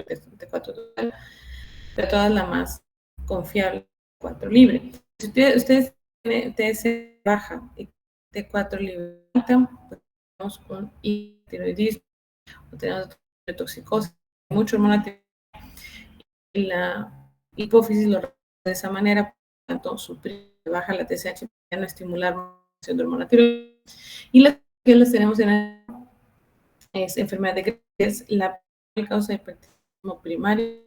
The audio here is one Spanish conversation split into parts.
T4 total, pero todas la más confiable, T4 libre. Si ustedes tienen TS baja y T4 libre, pues tenemos con hipotiroidismo, o tenemos toxicosis, mucho hormona y la hipófisis lo resuelve de esa manera, por tanto, suprimir, baja la TSH para no estimular de hormona tiroides. Y las que las tenemos en es enfermedad de Graves, que es la causa de hipertiroidismo primario,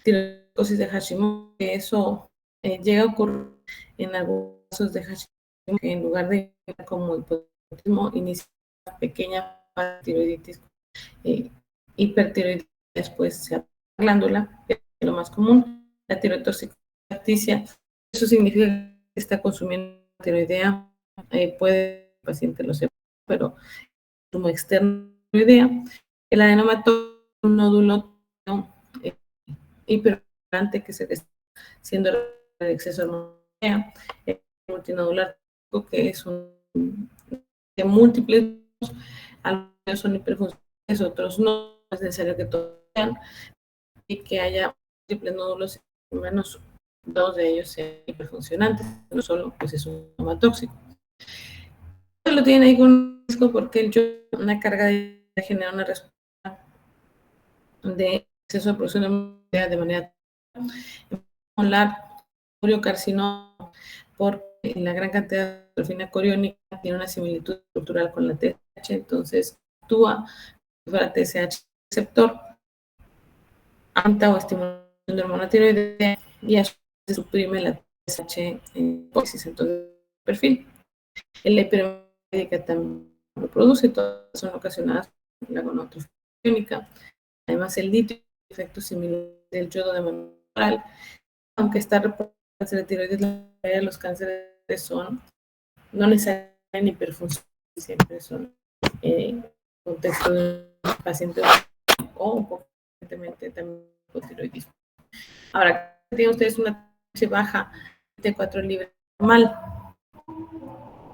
tiroidosis de Hashimoto, que eso llega a ocurrir en algunos casos de Hashimoto, que en lugar de como hipotiroidismo inicia una pequeña tiroiditis, hipertiroiditis, después se abre la glándula, que es lo más común, la tirotoxicosis. Eso significa que está consumiendo tiroidea, puede el paciente lo sepa, pero como externo tiroidea. El adenoma es un nódulo hiperimportante que se está siendo de exceso de hormona, el multinodular, que es un de múltiples, algunos son hiperfuncionales, otros no, es necesario que todos sean, y que haya múltiples nódulos, al menos dos de ellos sean hiperfuncionantes, no solo pues es un adenoma tóxico. Lo tienen ahí con un riesgo porque una carga de genera una respuesta de exceso de producción de manera molar, carcinoma, porque la gran cantidad de atrofina coriónica tiene una similitud estructural con la TSH, entonces actúa para TSH receptor, aumenta o estimulación de hormona tiroidea y a su vez suprime la TSH hipófisis, entonces perfil. La hipermédica también lo produce, todas son ocasionadas por la gonotrofia crónica. Además, el litio tiene efectos similares del yodo de manera oral, aunque está reportado el cáncer de tiroides, la mayoría de los cánceres son no necesariamente hiperfuncionales, siempre son contexto de un paciente o un poco frecuentemente también hipotiroidismo. Ahora, tienen ustedes una TSH baja, T4 libre normal.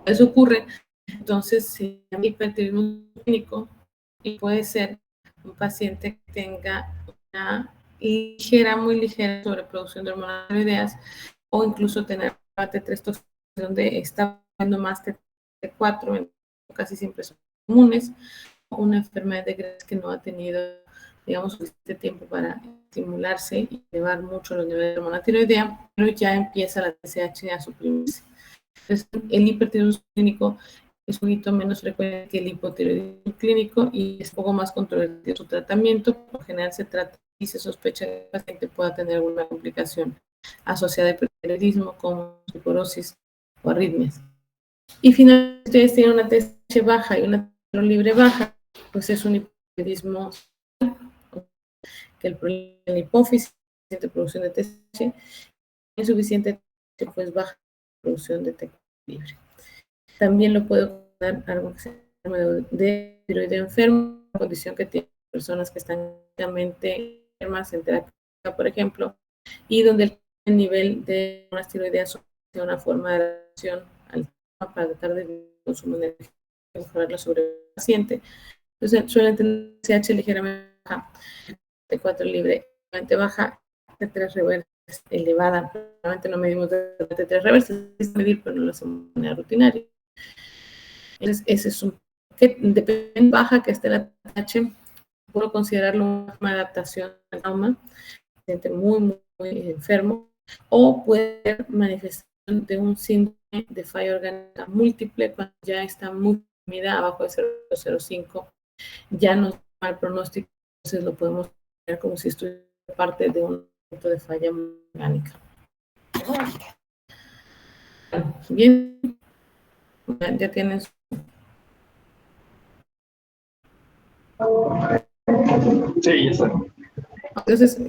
Eso ocurre, entonces, si hay hipertiroidismo clínico, y puede ser un paciente que tenga una ligera, muy ligera sobreproducción de hormonas tiroideas, o incluso tener T3 tóxico, donde está habiendo más T4, casi siempre son comunes, o una enfermedad de Graves que no ha tenido, digamos, suficiente tiempo para estimularse y elevar mucho los niveles de hormona tiroidea, pero ya empieza la TSH a suprimirse. Entonces, el hipertiroidismo clínico es un poquito menos frecuente que el hipotiroidismo clínico y es un poco más controvertido su tratamiento. Por lo general se trata y se sospecha que el paciente pueda tener alguna complicación asociada al hipertiroidismo como osteoporosis o arritmias. Y finalmente, ustedes tienen una TSH baja y una T4 libre baja, pues es un hipotiroidismo que el problema de la hipófisis, de producción de TSH, insuficiente, pues baja producción de T4 libre. También lo puede dar algo que se llama de tiroideo enfermo, una condición que tienen personas que están realmente enfermas en terapia, por ejemplo, y donde el nivel de unas tiroideas es una forma de adaptación al tema para tratar de consumo de energía y mejorarla sobre el paciente. Entonces, suelen tener CH ligeramente baja, T4 libre, baja, T3 reversa elevada. Realmente no medimos de T3 reversa, es medir, pero no lo hacemos de manera rutinaria. Entonces, ese es un que depende baja que esté la TH, puedo considerarlo una forma de adaptación al trauma, paciente muy enfermo, o puede ser manifestación de un síndrome de falla orgánica múltiple cuando ya está muy medida abajo de 0.05, ya no es mal pronóstico, entonces lo podemos ver como si estuviera parte de un punto de falla orgánica. Bien, ya tienen su... Sí, ya está. Entonces,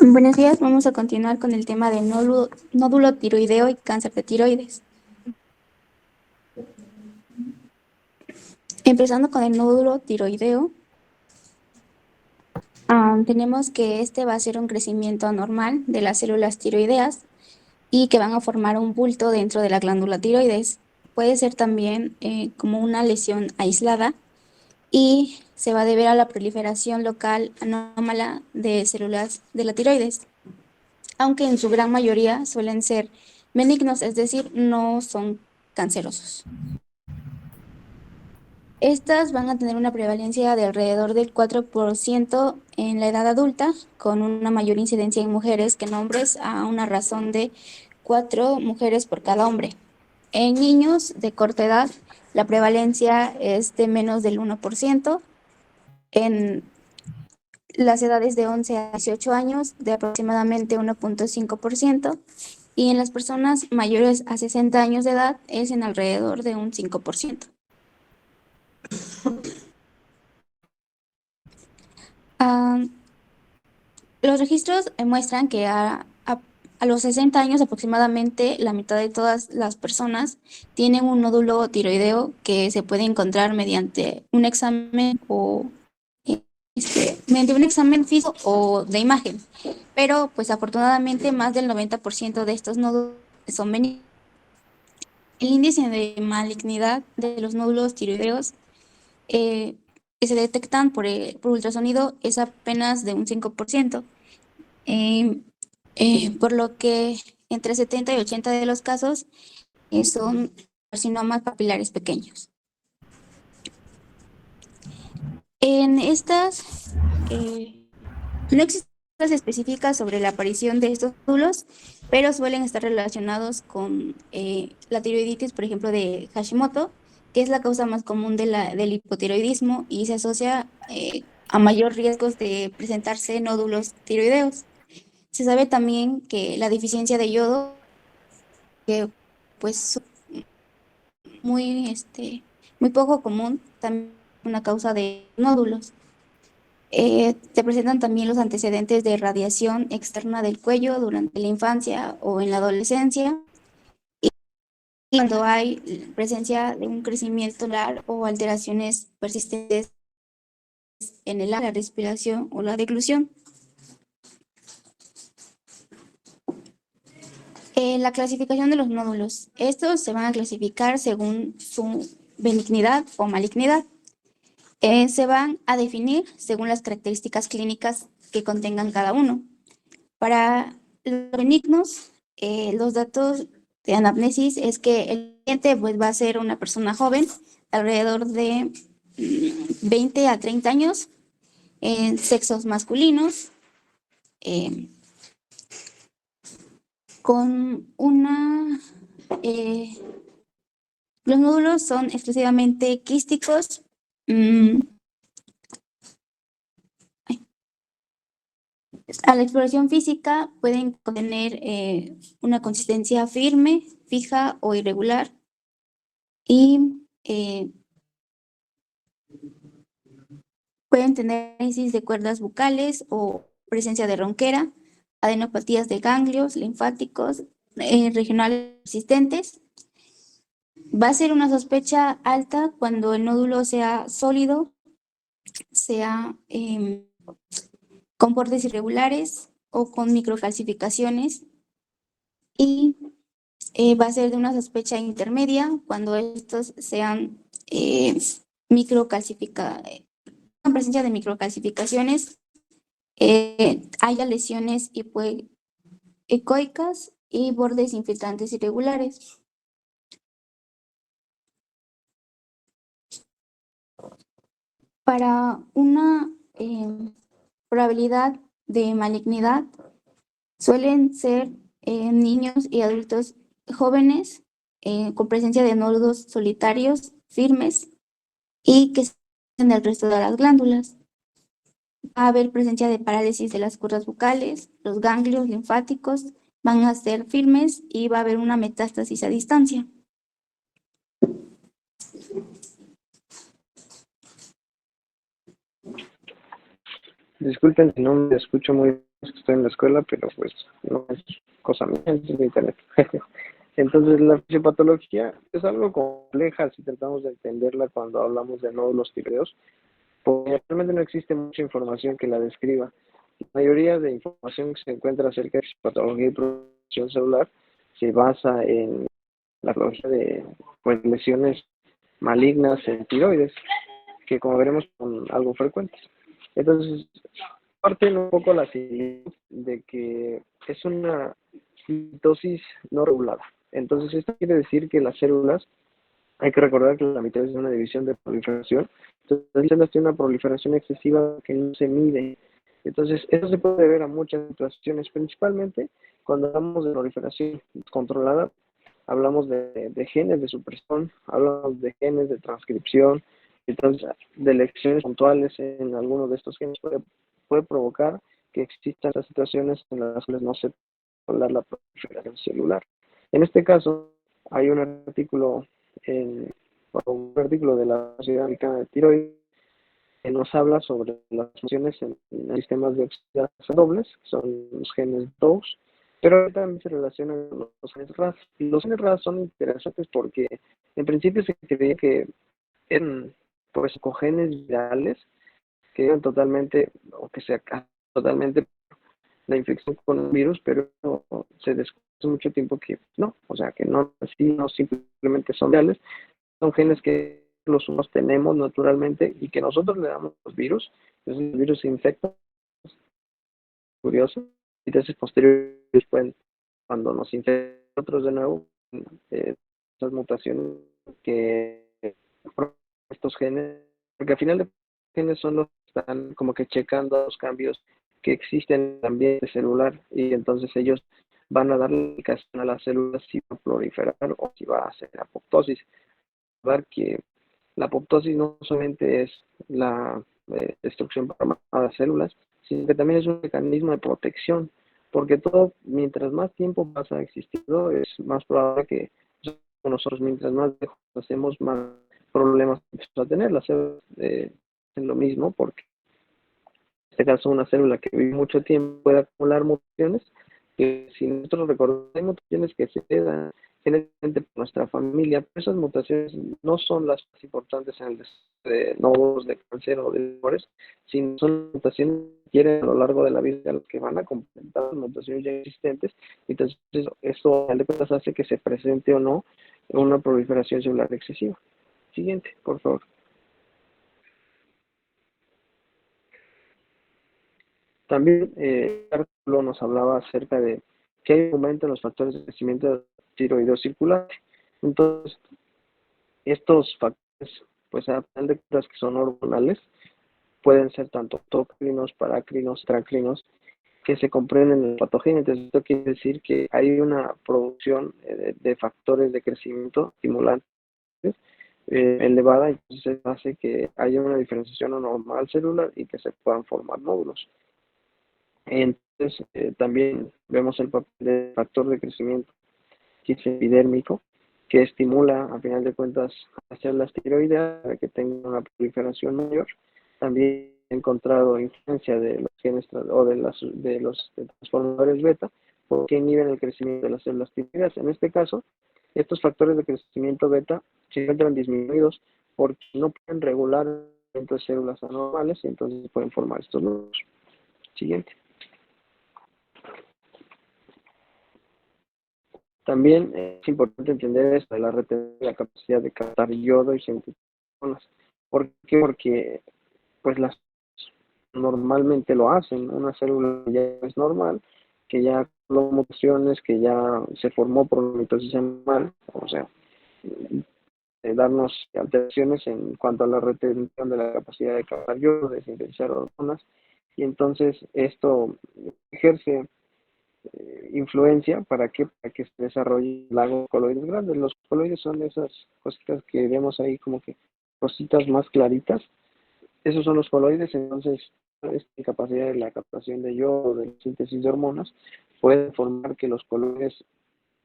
Buenos días, vamos a continuar con el tema del nódulo tiroideo y cáncer de tiroides. Empezando con el nódulo tiroideo, tenemos que este va a ser un crecimiento anormal de las células tiroideas y que van a formar un bulto dentro de la glándula tiroides. Puede ser también como una lesión aislada y se va a deber a la proliferación local anómala de células de la tiroides, aunque en su gran mayoría suelen ser benignos, es decir, no son cancerosos. Estas van a tener una prevalencia de alrededor del 4% en la edad adulta, con una mayor incidencia en mujeres que en hombres, a una razón de 4 mujeres por cada hombre. En niños de corta edad, la prevalencia es de menos del 1%. En las edades de 11 a 18 años, de aproximadamente 1.5%. Y en las personas mayores a 60 años de edad es en alrededor de un 5%. Los registros muestran que a los 60 años aproximadamente la mitad de todas las personas tienen un nódulo tiroideo que se puede encontrar mediante un examen mediante un examen físico o de imagen, pero pues afortunadamente más del 90% de estos nódulos son benignos. El índice de malignidad de los nódulos tiroideos que se detectan por ultrasonido es apenas de un 5%, por lo que entre 70 y 80 de los casos son carcinomas papilares pequeños. En estas no existen pruebas específicas sobre la aparición de estos nódulos, pero suelen estar relacionados con la tiroiditis, por ejemplo, de Hashimoto, que es la causa más común del hipotiroidismo y se asocia a mayor riesgos de presentarse nódulos tiroideos. Se sabe también que la deficiencia de yodo, que pues muy, muy poco común, también es una causa de nódulos. Se presentan también los antecedentes de radiación externa del cuello durante la infancia o en la adolescencia, y cuando hay presencia de un crecimiento largo o alteraciones persistentes en la respiración o la deglución. La clasificación de los nódulos. Estos se van a clasificar según su benignidad o malignidad. Se van a definir según las características clínicas que contengan cada uno. Para los benignos, los datos de anamnesis es que el paciente pues, va a ser una persona joven, alrededor de 20 a 30 años, en sexos masculinos, con una... los nódulos son exclusivamente quísticos. A la exploración física pueden tener una consistencia firme, fija o irregular y pueden tener análisis de cuerdas bucales o presencia de ronquera, adenopatías de ganglios linfáticos regionales persistentes. Va a ser una sospecha alta cuando el nódulo sea sólido, sea con bordes irregulares o con microcalcificaciones, y va a ser de una sospecha intermedia cuando estos sean con presencia de microcalcificaciones, haya lesiones hipoecoicas y bordes infiltrantes irregulares. Para una probabilidad de malignidad, suelen ser niños y adultos jóvenes con presencia de nódulos solitarios firmes y que en el resto de las glándulas. Va a haber presencia de parálisis de las cuerdas bucales, los ganglios linfáticos van a ser firmes y va a haber una metástasis a distancia. Disculpen si no me escucho muy bien, es que estoy en la escuela, pero pues no es cosa mía, es de internet. Entonces, la fisiopatología es algo compleja si tratamos de entenderla cuando hablamos de nódulos tiroideos, porque realmente no existe mucha información que la describa. La mayoría de información que se encuentra acerca de fisiopatología y producción celular se basa en la patología de pues, lesiones malignas en tiroides, que como veremos son algo frecuentes. Entonces, parte un poco la similitud de que es una mitosis no regulada. Entonces, esto quiere decir que las células, hay que recordar que la mitosis es una división de proliferación. Entonces, las células tienen una proliferación excesiva que no se mide. Entonces, eso se puede ver a muchas situaciones, principalmente cuando hablamos de proliferación controlada, hablamos de genes de supresión, hablamos de genes de transcripción, entonces de lecciones puntuales en algunos de estos genes puede provocar que existan estas situaciones en las cuales no se puede controlar la proliferación celular. En este caso, hay un artículo de la Sociedad Americana de Tiroides que nos habla sobre las funciones en sistemas de oxidación dobles, que son los genes DOS, pero también se relacionan con los genes RAS. Los genes RAS son interesantes porque en principio se creía que eran pues cogenes virales que eran totalmente, o que se acaban totalmente la infección con un virus, pero se descubrió hace mucho tiempo que no, o sea que no, así no simplemente son virales, son genes que los humanos tenemos naturalmente y que nosotros le damos los virus, entonces el virus se infecta, curioso, y entonces posteriormente pueden, cuando nos infectan nosotros de nuevo, esas mutaciones que estos genes, porque al final de genes son los que están como que checando los cambios que existen en el ambiente celular y entonces ellos van a darle indicación a las células si va a proliferar o si va a hacer apoptosis. Ver que la apoptosis no solamente es la destrucción programada de células, sino que también es un mecanismo de protección, porque todo, mientras más tiempo pasa existiendo, es más probable que nosotros, mientras más lejos hacemos, más problemas empezamos a tener. Las células es lo mismo, porque en este caso una célula que vive mucho tiempo puede acumular mutaciones, que si nosotros recordamos, hay mutaciones que se dan generalmente por nuestra familia, pero esas mutaciones no son las más importantes en el de nódulos de cáncer o de tumores, sino son mutaciones que quieren a lo largo de la vida las que van a complementar las mutaciones ya existentes, entonces eso de cuentas hace que se presente o no una proliferación celular excesiva. Siguiente, por favor. También el artículo nos hablaba acerca de que hay un aumento en los factores de crecimiento tiroideo circular. Entonces, estos factores, pues a final de cuentas que son hormonales, pueden ser tanto autocrinos, paracrinos, transcrinos, que se comprenden en el patogénese. Entonces, esto quiere decir que hay una producción de factores de crecimiento estimulantes elevada, entonces hace que haya una diferenciación anormal celular y que se puedan formar nódulos. Entonces, también vemos el papel del factor de crecimiento que es epidérmico, que estimula, a final de cuentas, a las células tiroideas para que tengan una proliferación mayor. También he encontrado influencia de los genes o de los transformadores beta, porque inhiben el crecimiento de las células tiroideas. En este caso, estos factores de crecimiento beta se encuentran disminuidos porque no pueden regular entre células anormales y entonces pueden formar estos nódulos. Siguiente. También es importante entender esto de la capacidad de captar yodo y sintetizar hormonas. ¿Por qué? Porque pues las normalmente lo hacen. Una célula ya es normal, que ya tuvo mutaciones, que ya se formó por una mitosis animal, o sea, darnos alteraciones en cuanto a la retención de la capacidad de captar yodo, de sintetizar hormonas, y entonces esto ejerce influencia para que se desarrollen lagos coloides grandes. Los coloides son esas cositas que vemos ahí como que cositas más claritas. Esos son los coloides, entonces esta capacidad de la captación de yodo, de la síntesis de hormonas, puede formar que los coloides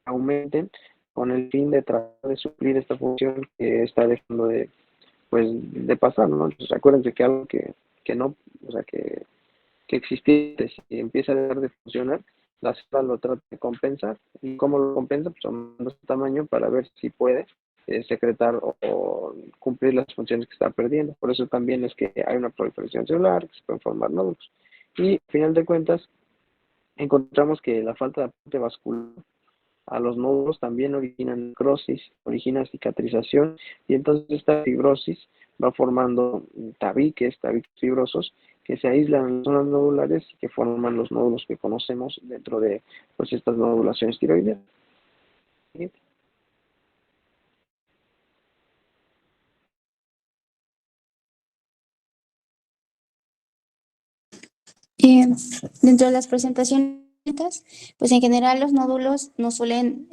aumenten con el fin de tratar de suplir esta función que está dejando de pasar, ¿no? Entonces, acuérdense que algo que no, o sea, que que existía, si empieza a dejar de funcionar, la célula lo trata de compensar. ¿Y cómo lo compensa? Pues aumentando su tamaño para ver si puede secretar o cumplir las funciones que está perdiendo. Por eso también es que hay una proliferación celular, que se pueden formar nódulos. Y al final de cuentas, encontramos que la falta de aporte vascular a los nódulos también origina necrosis, origina cicatrización, y entonces esta fibrosis va formando tabiques fibrosos que se aíslan en las zonas nodulares y que forman los nódulos que conocemos dentro de pues estas nodulaciones tiroideas. Eh, Dentro de las presentaciones, pues en general los nódulos no suelen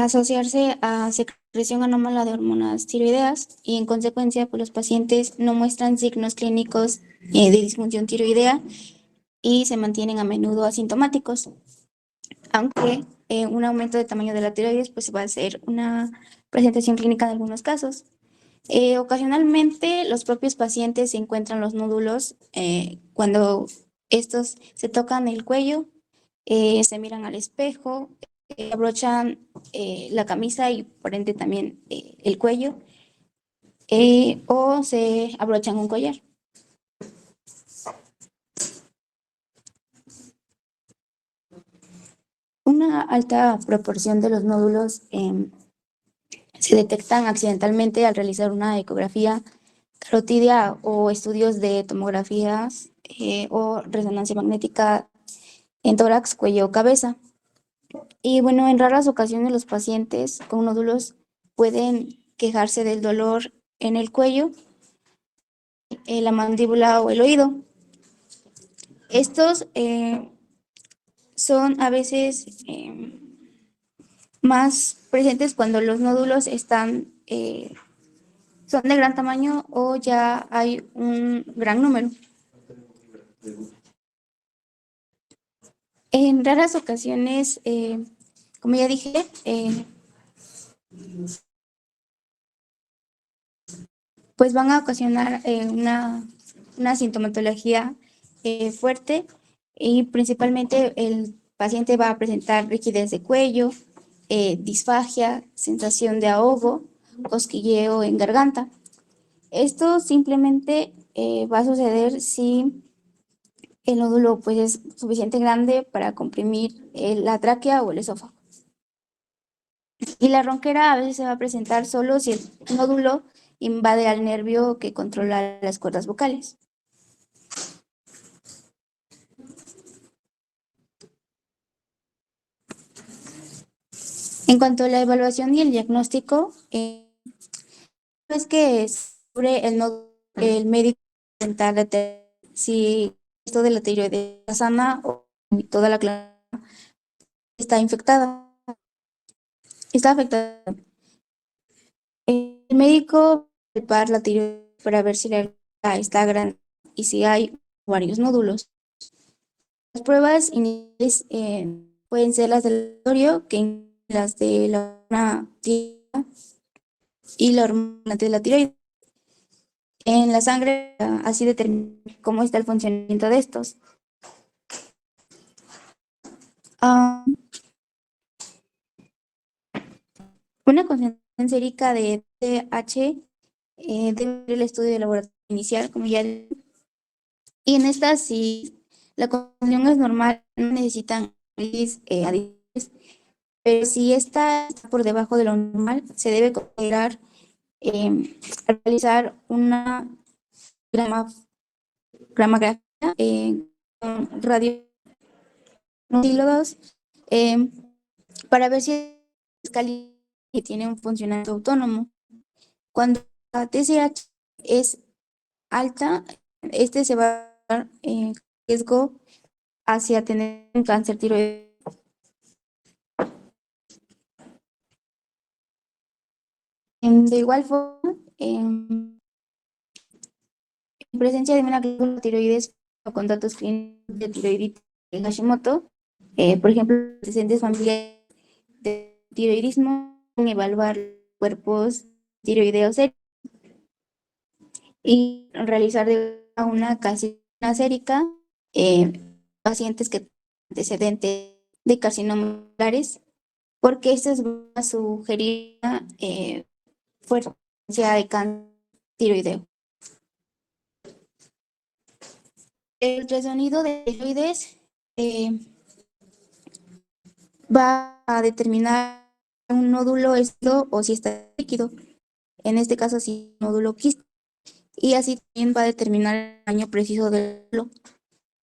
asociarse a secreción anómala de hormonas tiroideas y en consecuencia pues los pacientes no muestran signos clínicos de disfunción tiroidea y se mantienen a menudo asintomáticos, aunque un aumento de tamaño de la tiroides pues va a ser una presentación clínica en algunos casos. Ocasionalmente los propios pacientes encuentran los nódulos cuando estos se tocan el cuello, se miran al espejo, abrochan la camisa y por ende también el cuello, o se abrochan un collar. Una alta proporción de los nódulos se detectan accidentalmente al realizar una ecografía carotidia o estudios de tomografías o resonancia magnética en tórax, cuello o cabeza. Y bueno, en raras ocasiones los pacientes con nódulos pueden quejarse del dolor en el cuello, la mandíbula o el oído. Estos son a veces más presentes cuando los nódulos son de gran tamaño o ya hay un gran número. En raras ocasiones, como ya dije, pues van a ocasionar una sintomatología fuerte y principalmente el paciente va a presentar rigidez de cuello, disfagia, sensación de ahogo, cosquilleo en garganta. Esto simplemente va a suceder si el nódulo pues, es suficiente grande para comprimir la tráquea o el esófago. Y la ronquera a veces se va a presentar solo si el nódulo invade al nervio que controla las cuerdas vocales. En cuanto a la evaluación y el diagnóstico, es que sobre el nódulo, el médico intentar determinar si esto de la tiroides está sana o toda la glándula está infectada, está afectada. El médico palpar la tiroides para ver si la glándula está grande y si hay varios nódulos. Las pruebas iniciales pueden ser las del laboratorio, que incluyen las de la hormona y la hormona de la tiroides. En la sangre, así determina cómo está el funcionamiento de estos. Una concentración sérica de TH debe ser el estudio de laboratorio inicial, como ya dije. Y en esta, si la concentración es normal, no necesitan análisis adicionales, pero si esta está por debajo de lo normal, se debe considerar realizar una gramografía con radiológicos para ver si es caliente y tiene un funcionamiento autónomo. Cuando la TSH es alta, este se va a dar riesgo hacia tener un cáncer tiroideo. De igual forma, en presencia de una glándula tiroides o con datos clínicos de tiroiditis de Hashimoto, por ejemplo, antecedentes familiares de tiroidismo, evaluar cuerpos tiroideos y realizar a una carcinoma sérica, pacientes que tienen antecedentes de carcinomas oculares, porque esto es una sugerir frecuencia de cáncer tiroideo. El ultrasonido de tiroides va a determinar un nódulo éstico o si está líquido. En este caso, si es un nódulo quístico. Y así también va a determinar el tamaño preciso del nódulo.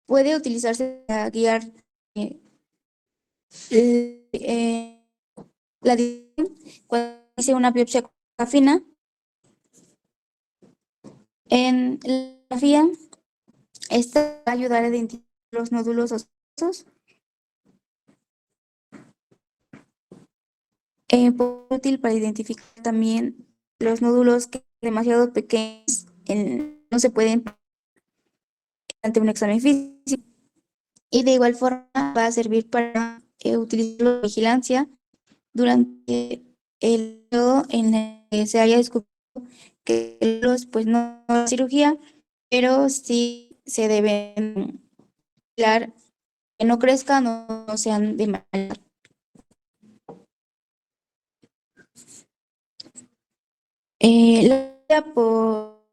Puede utilizarse para guiar la dirección cuando hice una biopsia fina. En la ecografía, esta va a ayudar a identificar los nódulos osseosos. Útil para identificar también los nódulos que demasiado pequeños no se pueden ante un examen físico. Y de igual forma va a servir para utilizar la vigilancia durante el periodo en el que se haya descubierto que los pues no es cirugía, pero sí se deben vigilar que no crezcan o no sean de maldad.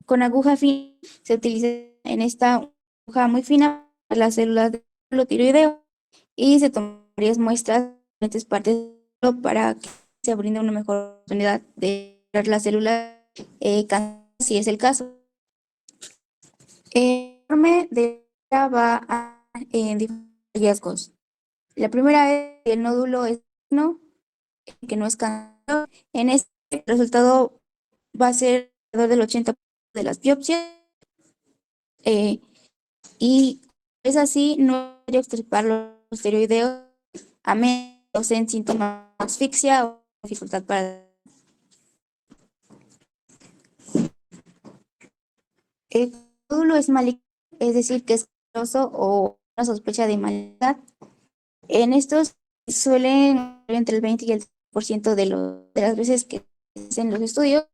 Con aguja fina se utiliza en esta aguja muy fina para las células del glóbulo tiroideo y se toman varias muestras de diferentes partes del glóbulo para que se brinde una mejor oportunidad de ver las células cancerosas, si es el caso. El informe de va a diferentes hallazgos. La primera es que el nódulo es benigno, que no es canceroso. En este resultado va a ser alrededor del 80% de las biopsias. Y es así, no hay que extirpar los tiroideos a menos en síntomas de asfixia o dificultad para. El nódulo es maligno, es decir, que es canceroso o una sospecha de malignidad. En estos suelen entre el 20 y el 30% de las veces que se hacen los estudios,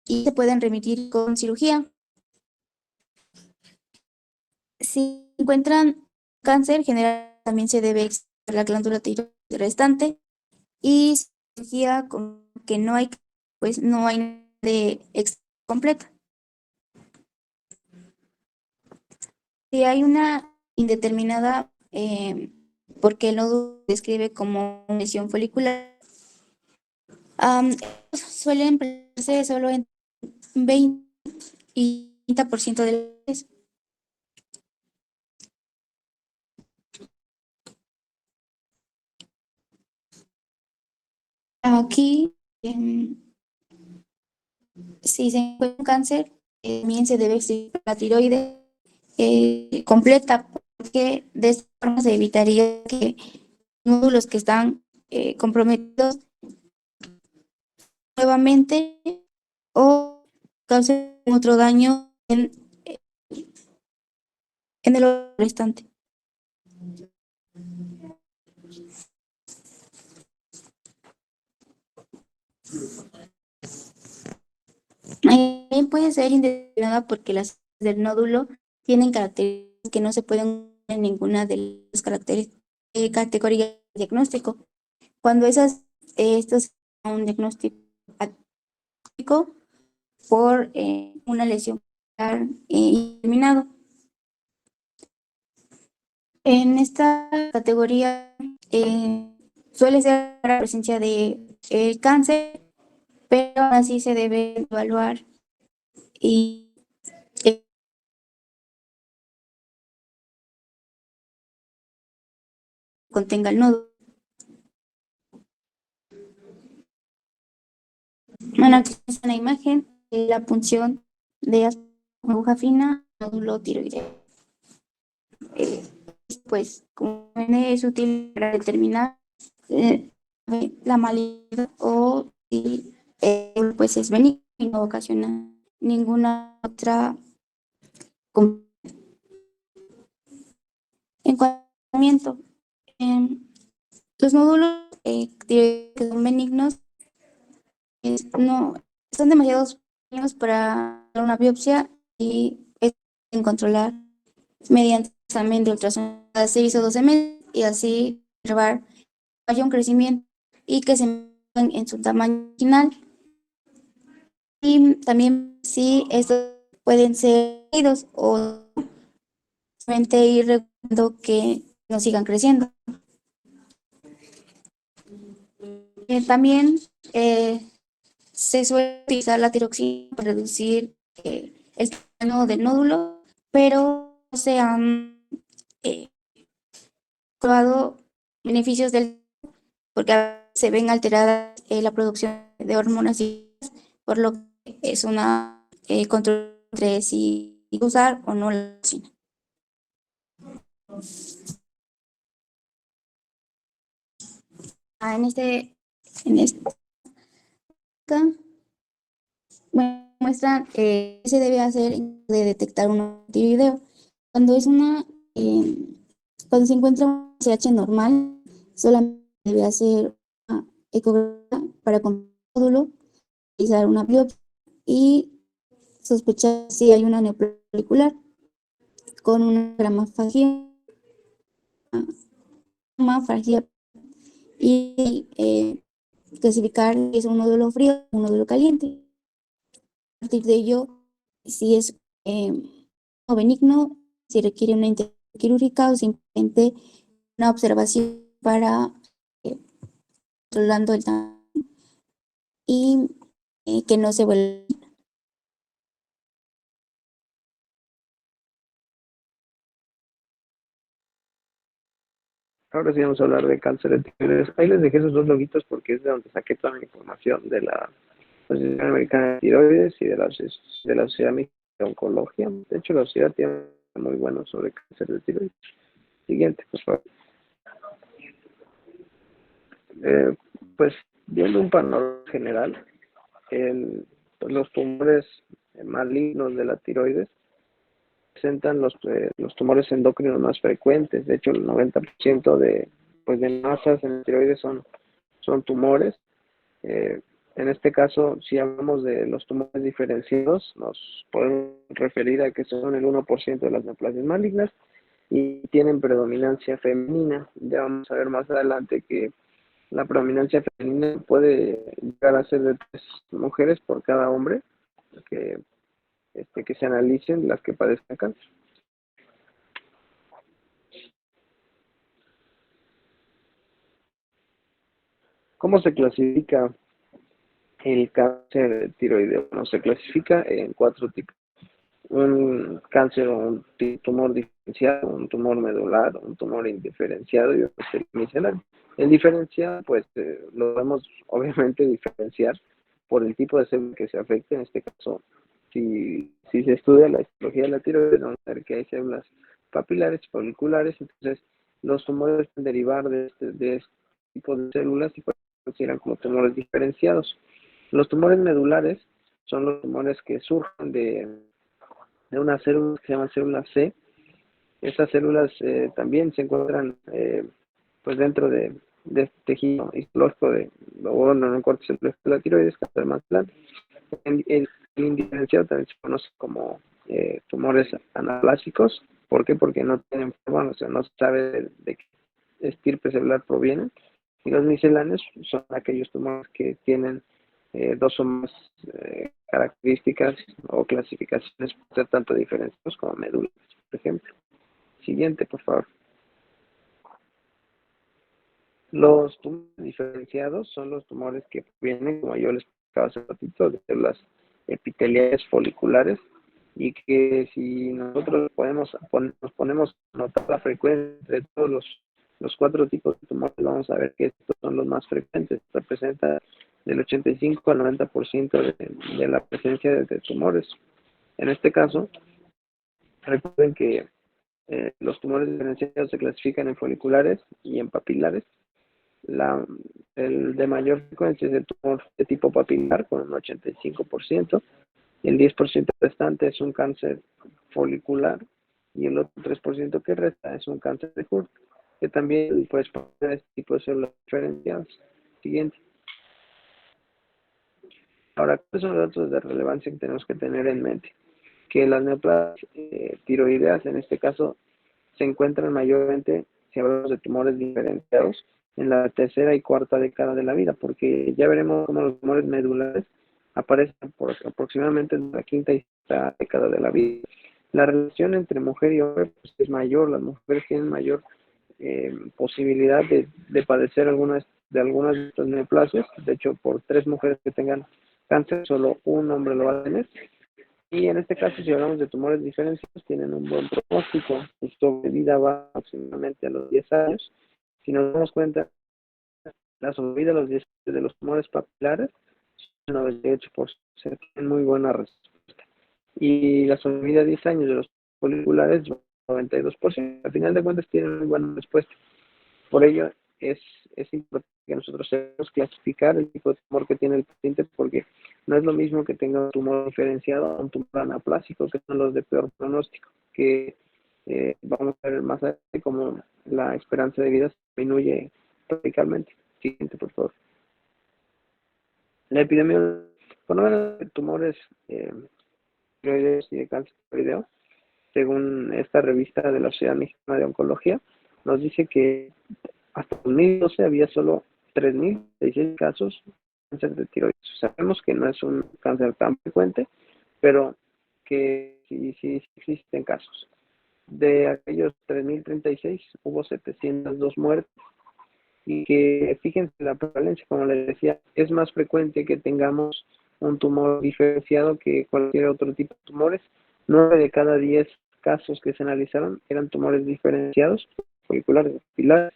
y se pueden remitir con cirugía. Si encuentran cáncer, generalmente también se debe extirpar la glándula tiroides restante y cirugía con que no hay, pues no hay de extirpación completa. Si hay una indeterminada, porque el nódulo se describe como una lesión folicular, suelen presentarse solo en 20 y 30% de las veces. Aquí, si se encuentra un cáncer, también se debe extirpar la tiroides completa, porque de esta forma se evitaría que nódulos que están comprometidos nuevamente o causen otro daño en el órgano restante. También puede ser indeterminada porque las células del nódulo tienen características que no se pueden unir en ninguna de las categorías de diagnóstico. Cuando esto es un diagnóstico atípico por una lesión indeterminada. En esta categoría suele ser la presencia de cáncer, pero aún así se debe evaluar y contenga el nódulo. Bueno, aquí es una imagen de la punción de aguja fina, nódulo tiroideo. Pues, como ven, es útil para determinar la malignidad o si pues es benigno y no ocasiona ninguna otra. En cuanto al tratamiento, los nódulos que son benignos no son demasiado pequeños para una biopsia y pueden controlar mediante examen de ultrasonido cada 6 o 12 meses y así observar que haya un crecimiento y que se mantengan en su tamaño original. Y también si estos pueden ser idos o simplemente ir regulando que no sigan creciendo. También se suele utilizar la tiroxina para reducir el tamaño del nódulo, pero no se han probado beneficios porque a veces se ven alteradas la producción de hormonas, por lo que es una control entre si usar o no la tiroxina. En esta muestran qué se debe hacer de detectar un video. Cuando es cuando se encuentra un CH normal, solamente debe hacer una ecografía para confirmar el nódulo, realizar una biopsia y sospechar si hay una neoplasia folicular con una gramafagia y clasificar si es un nódulo frío o un nódulo caliente. A partir de ello, si es o benigno, si requiere una intervención quirúrgica o simplemente una observación para controlando el tamaño y que no se vuelva. Ahora sí vamos a hablar de cáncer de tiroides. Ahí les dejé esos dos loguitos porque es de donde saqué toda la información de la Asociación Americana de Tiroides y de la Sociedad Mexicana de Oncología. De hecho, la sociedad tiene muy bueno sobre cáncer de tiroides. Siguiente, por favor. Pues viendo un panorama general, pues los tumores malignos de la tiroides presentan los tumores endocrinos más frecuentes. De hecho, el 90% de masas en la tiroides son tumores. En este caso, si hablamos de los tumores diferenciados, nos podemos referir a que son el 1% de las neoplasias malignas y tienen predominancia femenina. Ya vamos a ver más adelante que la predominancia femenina puede llegar a ser de 3 mujeres por cada hombre que se analicen las que padezcan cáncer. ¿Cómo se clasifica el cáncer tiroideo? Bueno, se clasifica en 4 tipos. Un cáncer o un tumor diferenciado, un tumor medular, un tumor indiferenciado y otro misceláneo. El diferenciado, pues lo podemos obviamente diferenciar por el tipo de célula que se afecte. En este caso, si se estudia la histología de la tiroides, vamos a ver que hay células papilares, foliculares, entonces los tumores pueden derivar de este tipo de células y se consideran como tumores diferenciados. Los tumores medulares son los tumores que surgen de una célula que se llama célula C. Estas células también se encuentran pues dentro de este tejido histológico no en corte celular de la tiroides, cáncer más grande. El indiferenciado también se conoce como tumores anaplásicos. ¿Por qué? Porque no tienen forma, o sea, no se sabe de qué estirpe celular provienen. Y los misceláneos son aquellos tumores que tienen 2 o más características o clasificaciones, por ser tanto diferenciados como médulas, por ejemplo. Siguiente, por favor. Los tumores diferenciados son los tumores que provienen, como yo les explicaba hace ratito, de células epiteliales foliculares y que si nosotros nos ponemos a notar la frecuencia de todos los 4 tipos de tumores, vamos a ver que estos son los más frecuentes. Representa del 85 al 90% de la presencia de tumores. En este caso, recuerden que los tumores diferenciados se clasifican en foliculares y en papilares. El de mayor frecuencia es el tumor de tipo papilar con un 85%, y el 10% restante es un cáncer folicular y el otro 3% que resta es un cáncer de Hurd, que también puede poner este tipo de células diferenciadas. Siguiente. Ahora, ¿cuáles son los datos de relevancia que tenemos que tener en mente? Que las neoplasias tiroideas, en este caso, se encuentran mayormente, si hablamos de tumores diferenciados, en la tercera y cuarta década de la vida, porque ya veremos cómo los tumores medulares aparecen por aproximadamente en la quinta y sexta década de la vida. La relación entre mujer y hombre pues, es mayor, las mujeres tienen mayor posibilidad de padecer algunas de estas neoplasias. De hecho, por 3 mujeres que tengan cáncer, solo un hombre lo va a tener. Y en este caso, si hablamos de tumores diferenciados, tienen un buen pronóstico. Su sobrevida va aproximadamente a los 10 años. Si nos damos cuenta, la sobrevida a los 10 años de los tumores papilares es 98%, tienen muy buena respuesta. Y la sobrevida a 10 años de los foliculares, 92%. Al final de cuentas, tienen muy buena respuesta. Por ello, es importante que nosotros sepamos clasificar el tipo de tumor que tiene el paciente, porque no es lo mismo que tenga un tumor diferenciado o un tumor anaplásico, que son los de peor pronóstico, que vamos a ver más adelante cómo la esperanza de vida disminuye radicalmente. Siguiente, por favor. La epidemia de tumores tiroideos y de cáncer tiroideo, según esta revista de la Sociedad Mexicana de Oncología, nos dice que hasta 2012 había solo 3.006 casos de cáncer de tiroides. Sabemos que no es un cáncer tan frecuente, pero que sí existen casos. De aquellos 3.036 hubo 702 muertes y que, fíjense, la prevalencia, como les decía, es más frecuente que tengamos un tumor diferenciado que cualquier otro tipo de tumores. 9 de cada 10 casos que se analizaron eran tumores diferenciados, foliculares, papilares.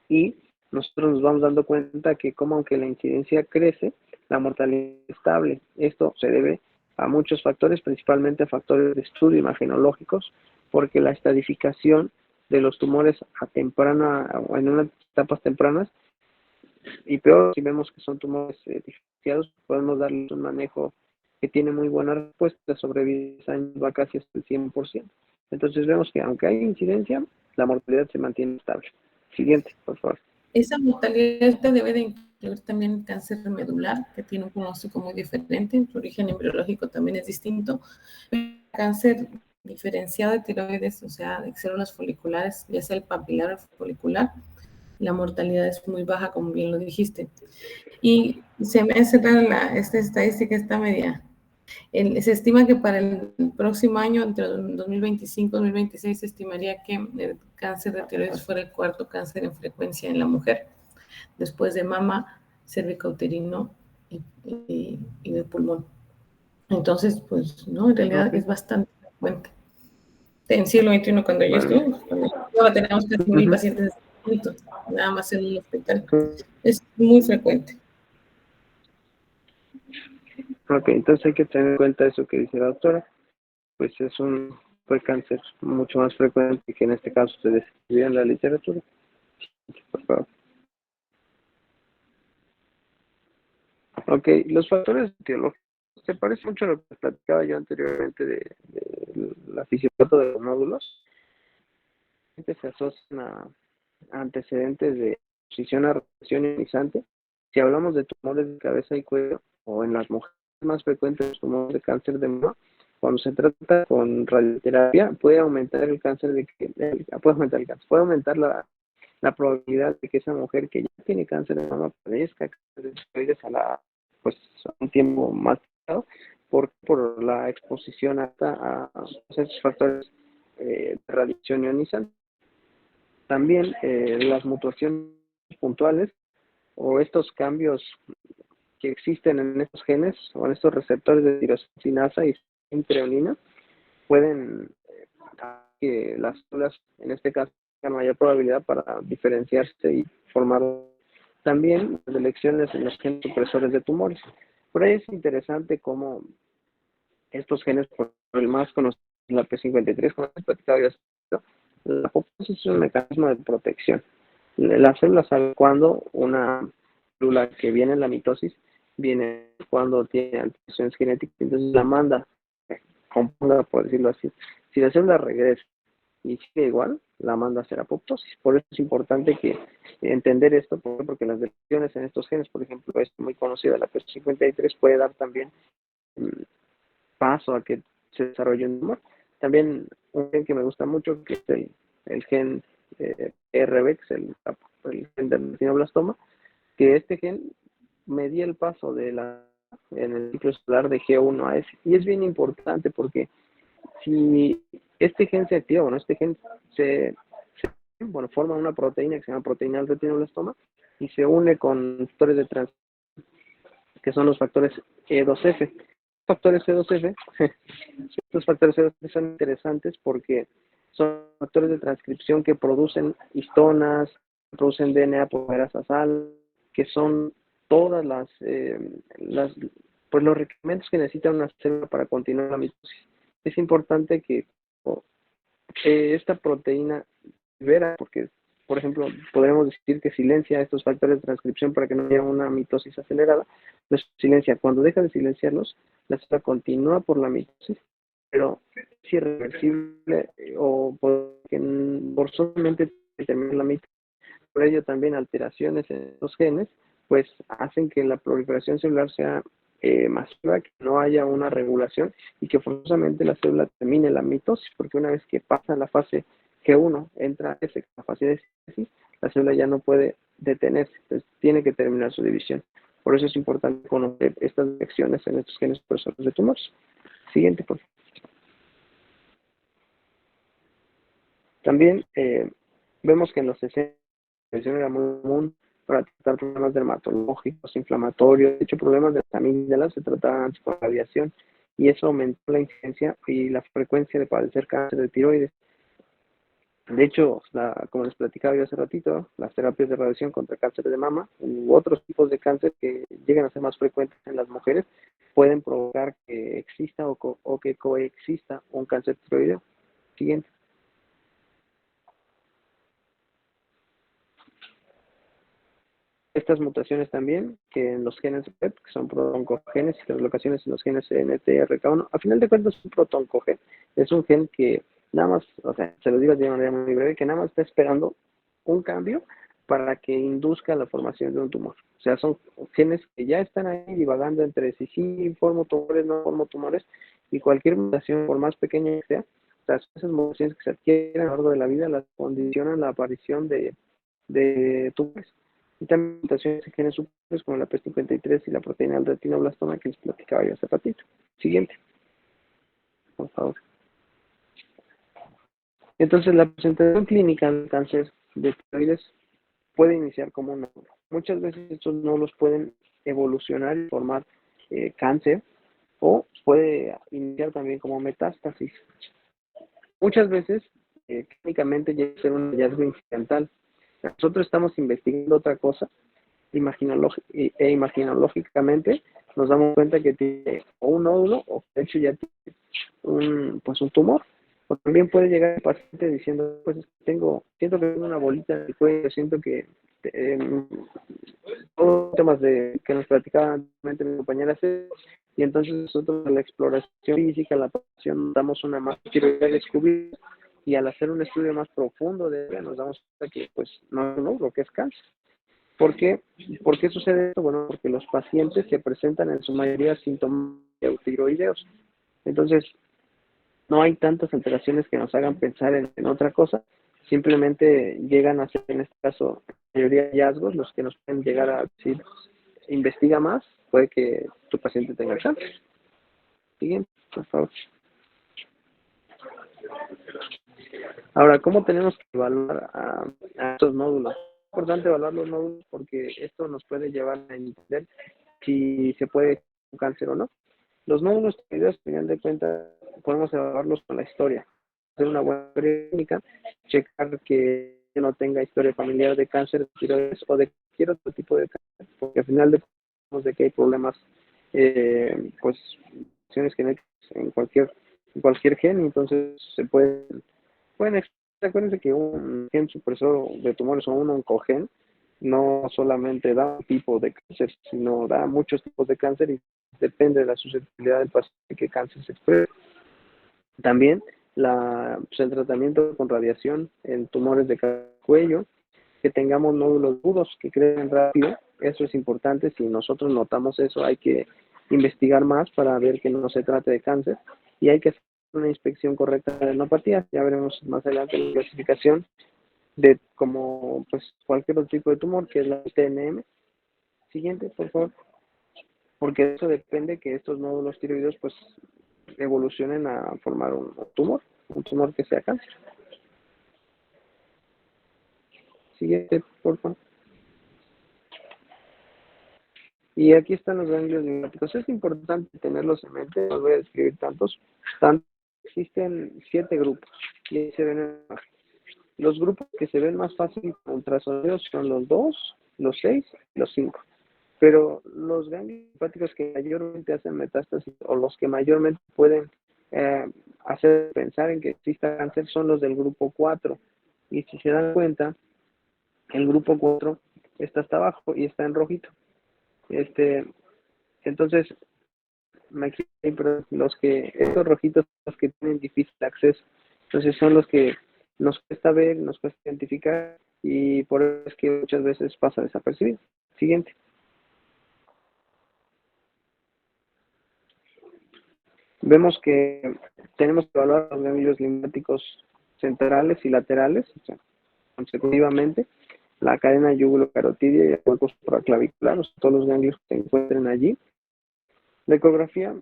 Y nosotros nos vamos dando cuenta que como aunque la incidencia crece, la mortalidad es estable. Esto se debe a muchos factores, principalmente a factores de estudio imagenológicos, porque la estadificación de los tumores a temprana o en unas etapas tempranas, y peor si vemos que son tumores diferenciados, podemos darles un manejo que tiene muy buena respuesta, la sobrevida 10 años va casi hasta el 100%. Entonces vemos que aunque hay incidencia, la mortalidad se mantiene estable. Siguiente, por favor. Esa mortalidad debe de incluir también el cáncer medular, que tiene un pronóstico muy diferente, su origen embriológico también es distinto. El cáncer diferenciado de tiroides, o sea, de células foliculares, ya sea el papilar o el folicular, la mortalidad es muy baja, como bien lo dijiste. Y se me hace rara esta estadística, esta media. Se estima que para el próximo año, entre 2025 y 2026, se estimaría que el cáncer de tiroides fuera el 4º cáncer en frecuencia en la mujer, después de mama, cervicouterino y de pulmón. Entonces, pues, no, en realidad es bastante frecuente. En siglo XXI, cuando yo estuve, ahora tenemos casi 1.000 pacientes nada más en el hospital. Es muy frecuente. Ok, entonces hay que tener en cuenta eso que dice la doctora, pues es un cáncer mucho más frecuente que en este caso se describe en la literatura. Por favor. Ok, los factores etiológicos se parece mucho a lo que platicaba yo anteriormente de la fisiopatología de los nódulos. Se asocian a antecedentes de exposición a radiación ionizante. Si hablamos de tumores de cabeza y cuello, o en las mujeres más frecuentes los tumores de cáncer de mama, cuando se trata con radioterapia, puede aumentar el cáncer puede aumentar la probabilidad de que esa mujer que ya tiene cáncer de mama padezca cáncer de tiroides a un tiempo más tarde, por la exposición alta a esos factores de radiación ionizante. También las mutaciones puntuales o estos cambios que existen en estos genes o en estos receptores de tirosinasa y treonina pueden que las células, en este caso, tengan mayor probabilidad para diferenciarse y formar también las elecciones en los genes supresores de tumores. Por ahí es interesante cómo estos genes, por el más conocido, la P53, como he platicado ya, la apoptosis es un mecanismo de protección. La célula sabe cuando una célula que viene en la mitosis viene cuando tiene alteraciones genéticas, entonces la manda, componga, por decirlo así. Si la célula regresa y sigue igual, la manda a hacer apoptosis. Por eso es importante que entender esto, porque las deleciones en estos genes, por ejemplo, es muy conocida, la P53, puede dar también paso a que se desarrolle un tumor. También un gen que me gusta mucho, que es el gen RBX, el gen del retinoblastoma, que este gen medía el paso en el ciclo celular de G1 a S. Y es bien importante porque si este gen se activa, bueno, este gen forma una proteína que se llama proteína del retinoblastoma y se une con factores de transcripción, que son los factores E2F. Factores E2F, estos factores E2F son interesantes porque son factores de transcripción que producen histonas, producen DNA polimerasa sal, que son todas pues los requerimientos que necesita una célula para continuar la mitosis. Es importante que esta proteína libera, porque, por ejemplo, podemos decir que silencia estos factores de transcripción para que no haya una mitosis acelerada, los silencia. Cuando deja de silenciarlos, la célula continúa por la mitosis, pero es irreversible o porque forzosamente termina la mitosis. Por ello también alteraciones en los genes pues hacen que la proliferación celular sea masiva, que no haya una regulación y que forzosamente la célula termine la mitosis, porque una vez que pasa la fase G1, entra la fase de síntesis, la célula ya no puede detenerse, entonces tiene que terminar su división. Por eso es importante conocer estas reacciones en estos genes precursores de tumores. Siguiente, por favor. También vemos que en los 60 era muy común para tratar problemas dermatológicos, inflamatorios. De hecho, problemas de las amígdalas se trataban antes con radiación y eso aumentó la incidencia y la frecuencia de padecer cáncer de tiroides. De hecho, como les platicaba yo hace ratito, las terapias de radiación contra cáncer de mama u otros tipos de cáncer que llegan a ser más frecuentes en las mujeres pueden provocar que exista o que coexista un cáncer tiroideo. Siguiente. Estas mutaciones también, que en los genes PEP, que son protoncogenes, y las locaciones en los genes NTRK1, a final de cuentas un protoncogen es un gen que nada más, o sea, se lo digo de manera muy breve, que nada más está esperando un cambio para que induzca la formación de un tumor. O sea, son genes que ya están ahí divagando entre si formo tumores, no formo tumores, y cualquier mutación, por más pequeña que sea, o sea, esas mutaciones que se adquieren a lo largo de la vida las condicionan la aparición de tumores. Y también mutaciones en genes superiores como la P53 y la proteína del retinoblastoma que les platicaba yo hace ratito. Siguiente, por favor. Entonces, la presentación clínica del cáncer de tiroides puede iniciar como un nódulo. Muchas veces estos nódulos pueden evolucionar y formar cáncer o puede iniciar también como metástasis. Muchas veces, clínicamente, llega a ser un hallazgo incidental. Nosotros estamos investigando otra cosa, imaginológicamente nos damos cuenta que tiene o un nódulo o de hecho ya tiene un tumor. O también puede llegar el paciente diciendo, pues siento que tengo una bolita en el cuello, siento que todos los temas que nos platicaban anteriormente mi compañera, y entonces nosotros en la exploración física, la pasión, damos una masa tiroidea descubierta y al hacer un estudio más profundo de ella nos damos cuenta que pues no es un nódulo, que es cáncer. ¿Por qué sucede esto? Bueno, porque los pacientes se presentan en su mayoría síntomas tiroideos. Entonces, no hay tantas alteraciones que nos hagan pensar en otra cosa. Simplemente llegan a ser, en este caso, la mayoría hallazgos los que nos pueden llegar a decir, investiga más, puede que tu paciente tenga cáncer. Siguiente, por favor. Ahora, ¿cómo tenemos que evaluar a estos nódulos? Es importante evaluar los nódulos porque esto nos puede llevar a entender si se puede un cáncer o no. Los nódulos tiroideos, al final de cuentas, podemos evaluarlos con la historia. Hacer una buena clínica, checar que no tenga historia familiar de cáncer de tiroides o de cualquier otro tipo de cáncer, porque al final de cuentas vemos de que hay problemas, acciones genéticas en cualquier gen, entonces pueden acuérdense que un gen supresor de tumores o un oncogen no solamente da un tipo de cáncer, sino da muchos tipos de cáncer y depende de la susceptibilidad del paciente que cáncer se expresa. También pues, el tratamiento con radiación en tumores de cuello, que tengamos nódulos agudos que crecen rápido. Eso es importante. Si nosotros notamos eso, hay que investigar más para ver que no se trate de cáncer, y hay que hacer una inspección correcta de adenopatías. Ya veremos más adelante la clasificación de como pues cualquier otro tipo de tumor, que es la TNM. Siguiente, por favor. Porque eso depende que estos nódulos tiroideos pues evolucionen a formar un tumor que sea cáncer. Siguiente, por favor. Y aquí están los ganglios linfáticos. Es importante tenerlos en mente, no voy a describir tantos. Existen 7 grupos, y ahí se ven en la imagen. Los grupos que se ven más fácil con ultrasonidos son los 2, los 6 y los 5. Pero los ganglios linfáticos que mayormente hacen metástasis, o los que mayormente pueden hacer pensar en que exista cáncer, son los del grupo 4. Y si se dan cuenta, el grupo 4 está hasta abajo y está en rojito. Entonces, estos rojitos son los que tienen difícil acceso. Entonces son los que nos cuesta ver, nos cuesta identificar, y por eso es que muchas veces pasa desapercibido. Siguiente. Vemos que tenemos que evaluar los ganglios linfáticos centrales y laterales, o sea, consecutivamente, la cadena yugulo-carotidia y el hueco supraclavicular, o sea, todos los ganglios que se encuentren allí. La ecografía,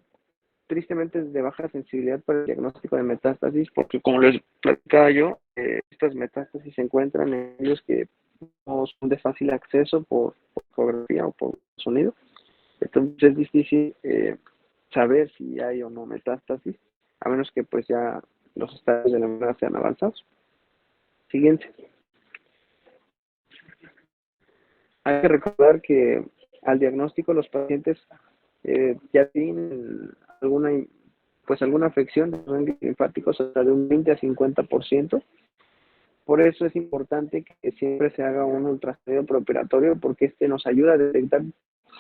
tristemente, es de baja sensibilidad para el diagnóstico de metástasis, porque como les platicaba yo, estas metástasis se encuentran en ellos que no son de fácil acceso por ecografía o por sonido. Entonces es difícil saber si hay o no metástasis, a menos que pues ya los estadios de la enfermedad sean avanzados. Siguiente. Hay que recordar que al diagnóstico los pacientes ya tienen alguna afección de los ganglios linfáticos, hasta de un 20 a 50%. Por eso es importante que siempre se haga un ultrasonido preoperatorio, porque este nos ayuda a detectar,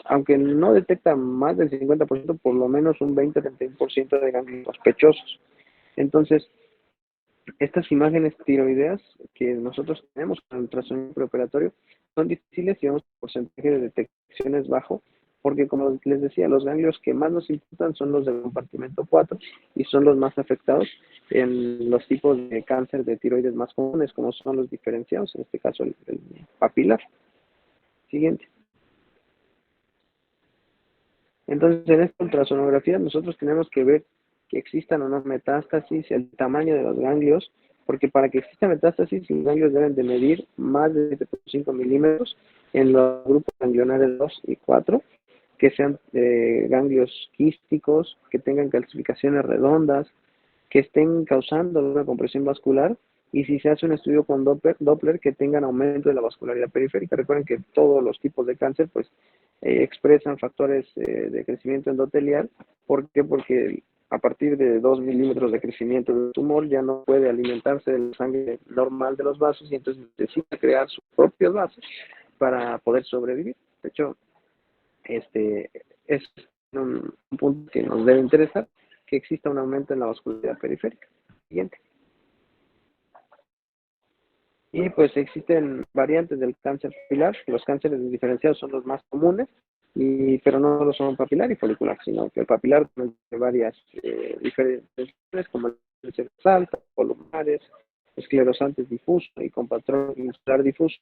aunque no detecta más del 50%, por lo menos un 20-31% de ganglios sospechosos. Entonces, estas imágenes tiroideas que nosotros tenemos con el ultrasonido preoperatorio son difíciles y el porcentaje de detección es bajo, porque como les decía, los ganglios que más nos importan son los del compartimento 4 y son los más afectados en los tipos de cáncer de tiroides más comunes, como son los diferenciados, en este caso el papilar. Siguiente. Entonces, en esta ultrasonografía nosotros tenemos que ver que existan o no metástasis, el tamaño de los ganglios, porque para que exista metástasis, los ganglios deben de medir más de 7.5 milímetros en los grupos ganglionares 2 y 4, que sean ganglios quísticos, que tengan calcificaciones redondas, que estén causando una compresión vascular, y si se hace un estudio con Doppler, que tengan aumento de la vascularidad periférica. Recuerden que todos los tipos de cáncer pues expresan factores de crecimiento endotelial. ¿Por qué? Porque a partir de 2 milímetros de crecimiento del tumor ya no puede alimentarse de la sangre normal de los vasos, y entonces necesita crear sus propios vasos para poder sobrevivir. De hecho, es un punto que nos debe interesar, que exista un aumento en la vascularidad periférica. Siguiente. Y pues existen variantes del cáncer papilar. Los cánceres diferenciados son los más comunes, pero no solo son papilar y folicular, sino que el papilar tiene varias diferentes, como el cáncer alta, columnares, esclerosantes difuso y con patrón muscular difuso.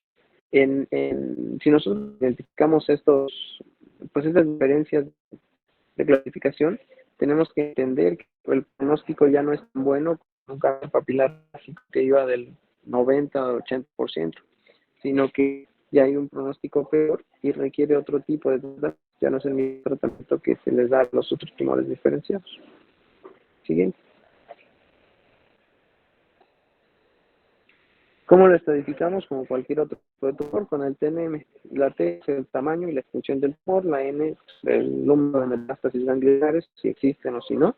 Si nosotros identificamos estas diferencias de clasificación, tenemos que entender que el pronóstico ya no es tan bueno como un cáncer papilar que iba del 90 a 80%, sino que ya hay un pronóstico peor y requiere otro tipo de tratamiento. Ya no es el mismo tratamiento que se les da a los otros tumores diferenciados. Siguiente. ¿Cómo lo estadificamos? Como cualquier otro tipo de tumor, con el TNM. La T es el tamaño y la extensión del tumor, la N es el número de metástasis ganglionares, si existen o si no.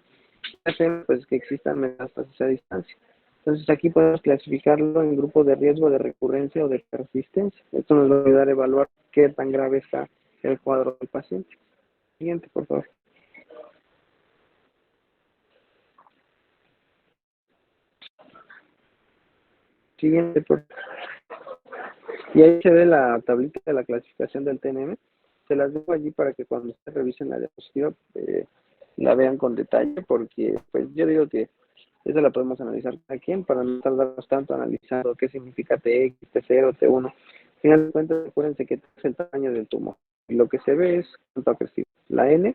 La S, pues que existan metástasis a distancia. Entonces aquí podemos clasificarlo en grupos de riesgo de recurrencia o de persistencia. Esto nos va a ayudar a evaluar qué tan grave está el cuadro del paciente. Siguiente, por favor. Siguiente, por y ahí se ve la tablita de la clasificación del TNM. Se las dejo allí para que cuando ustedes revisen la diapositiva la vean con detalle, porque pues yo digo que esa la podemos analizar cada quien para no tardarnos tanto analizando qué significa TX, T0, T1. Al final de cuentas, acuérdense que es el tamaño del tumor. Y lo que se ve es cuánto ha crecido. La N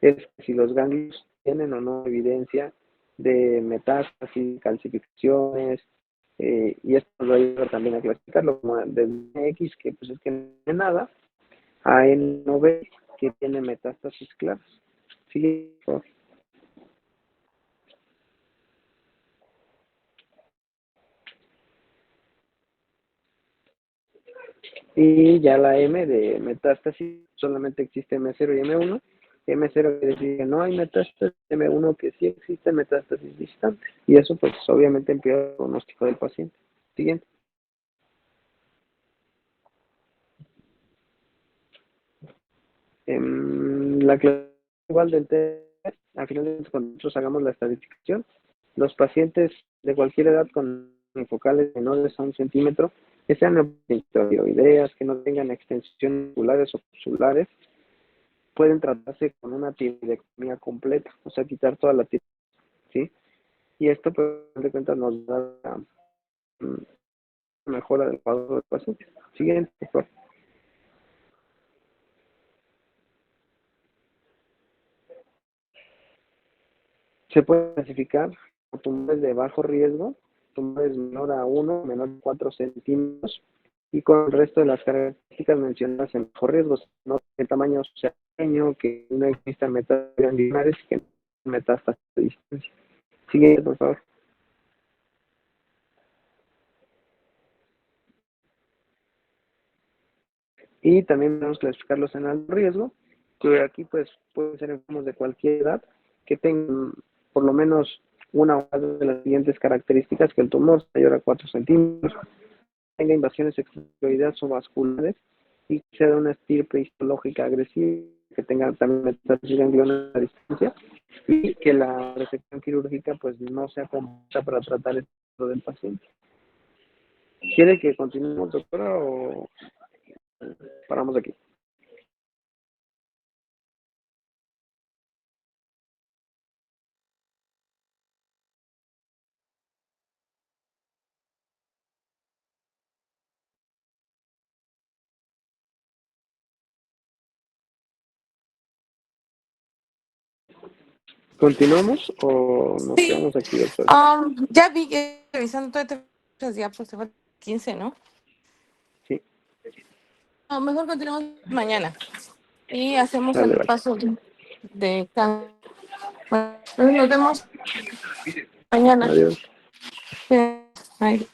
es si los ganglios tienen o no evidencia de metástasis, calcificaciones, y esto nos va a ayudar también a clasificarlo como desde X, que pues es que no tiene nada, a N9, que tiene metástasis claras. Sigue, por favor. Y ya la M de metástasis, solamente existe M0 y M1. M0 quiere decir que no hay metástasis, M1 que sí existe metástasis distante. Y eso pues obviamente empeora el pronóstico del paciente. Siguiente. La clase igual del test, al final de cuando nosotros hagamos la estadificación, los pacientes de cualquier edad con focales menores a 1 centímetro, que sean tiroideas, que no tengan extensiones oculares o capsulares, pueden tratarse con una tiroidectomía completa, o sea, quitar toda la tiroides, ¿sí? Y esto, pues, de cuentas, nos da una mejora del cuadro del paciente. Siguiente, por favor. Se puede clasificar como tumores de bajo riesgo, tumores menor a 1, menor a 4 centímetros, y con el resto de las características mencionadas en bajo riesgo, no que el tamaño sea pequeño, que no existan metástasis ganglionares y que no existan metástasis de distancia. Siguiente, por favor. Y también podemos clasificarlos en alto riesgo, que aquí pues pueden ser enfermos de cualquier edad, que tengan por lo menos una o más de las siguientes características: que el tumor sea mayor a 4 centímetros, tenga invasiones extraoideas o vasculares y que sea de una estirpe histológica agresiva, que tenga también metástasis ganglionar a distancia, y que la resección quirúrgica pues no sea completa para tratar el caso del paciente. ¿Quiere que continuemos, doctora, o paramos aquí? ¿Continuamos o nos Sí. quedamos aquí, doctor? Ya vi que revisando todo muchas diapos, se fue 15, ¿no? Sí, No, mejor continuamos mañana y hacemos dale, el vale. paso de cada. Bueno, entonces nos vemos mañana. Adiós. Bye.